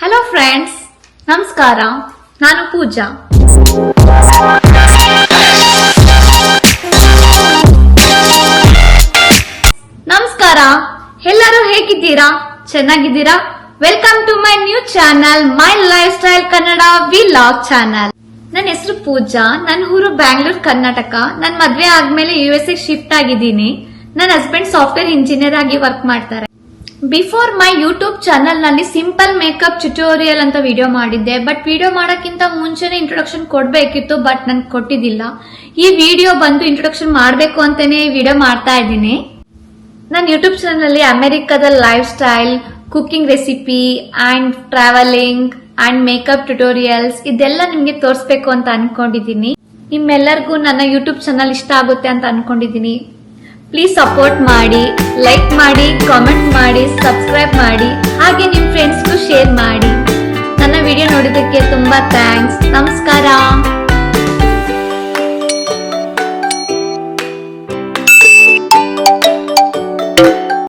Hello friends, ನಮಸ್ಕಾರ. ನಾನು ಪೂಜಾ. ನಮಸ್ಕಾರ. ಎಲ್ಲರೂ ಹೇಗಿದ್ದೀರಾ? ಚೆನ್ನಾಗಿದ್ದೀರಾ? Welcome to my new channel, my lifestyle Kannada vlog channel. ನನ್ನ ಹೆಸರು ಪೂಜಾ. ನನ್ನ ಊರು ಬ್ಯಾಂಗ್ಳೂರ್, ಕರ್ನಾಟಕ. ನನ್ನ ಮದ್ವೆ ಆದ್ಮೇಲೆ USA ಶಿಫ್ಟ್ ಆಗಿದ್ದೀನಿ. ನನ್ನ ಹಸ್ಬೆಂಡ್ ಸಾಫ್ಟ್ವೇರ್ ಇಂಜಿನಿಯರ್ ಆಗಿ ವರ್ಕ್ ಮಾಡ್ತಾರೆ. ಬಿಫೋರ್ ಮೈ ಯೂಟ್ಯೂಬ್ ಚಾನಲ್ ನಲ್ಲಿ ಸಿಂಪಲ್ ಮೇಕಪ್ ಟ್ಯುಟೋರಿಯಲ್ ಅಂತ ವಿಡಿಯೋ ಮಾಡಿದ್ದೆ. ಬಟ್ ವಿಡಿಯೋ ಮಾಡೋಕ್ಕಿಂತ ಮುಂಚೆನೆ ಇಂಟ್ರೊಡಕ್ಷನ್ ಕೊಡ್ಬೇಕಿತ್ತು, ಬಟ್ ನನ್ಗೆ ಕೊಟ್ಟಿದ್ದಿಲ್ಲ. ಈ ವಿಡಿಯೋ ಬಂದು ಇಂಟ್ರೊಡಕ್ಷನ್ ಮಾಡಬೇಕು ಅಂತಾನೆ ವಿಡಿಯೋ ಮಾಡ್ತಾ ಇದ್ದೀನಿ. ನನ್ನ ಯೂಟ್ಯೂಬ್ ಚಾನಲ್ ಅಲ್ಲಿ ಅಮೆರಿಕದ life style, cooking recipe and travelling and makeup tutorials ಇದೆಲ್ಲ ನಿಮ್ಗೆ ತೋರಿಸ್ಬೇಕು ಅಂತ ಅನ್ಕೊಂಡಿದ್ದೀನಿ. ನಿಮ್ಮೆಲ್ಲರಿಗೂ ನನ್ನ ಯೂಟ್ಯೂಬ್ ಚಾನಲ್ ಇಷ್ಟ ಆಗುತ್ತೆ ಅಂತ ಅನ್ಕೊಂಡಿದ್ದೀನಿ. ಪ್ಲೀಸ್ ಸಪೋರ್ಟ್ ಮಾಡಿ, ಲೈಕ್ ಮಾಡಿ, ಕಾಮೆಂಟ್ ಮಾಡಿ, ಸಬ್ಸ್ಕ್ರೈಬ್ ಮಾಡಿ, ಹಾಗೆ ನಿಮ್ ಫ್ರೆಂಡ್ಸ್ಗೂ ಶೇರ್ ಮಾಡಿ. ನನ್ನ ವಿಡಿಯೋ ನೋಡಿದ್ದಕ್ಕೆ ತುಂಬಾ ಥ್ಯಾಂಕ್ಸ್. ನಮಸ್ಕಾರ.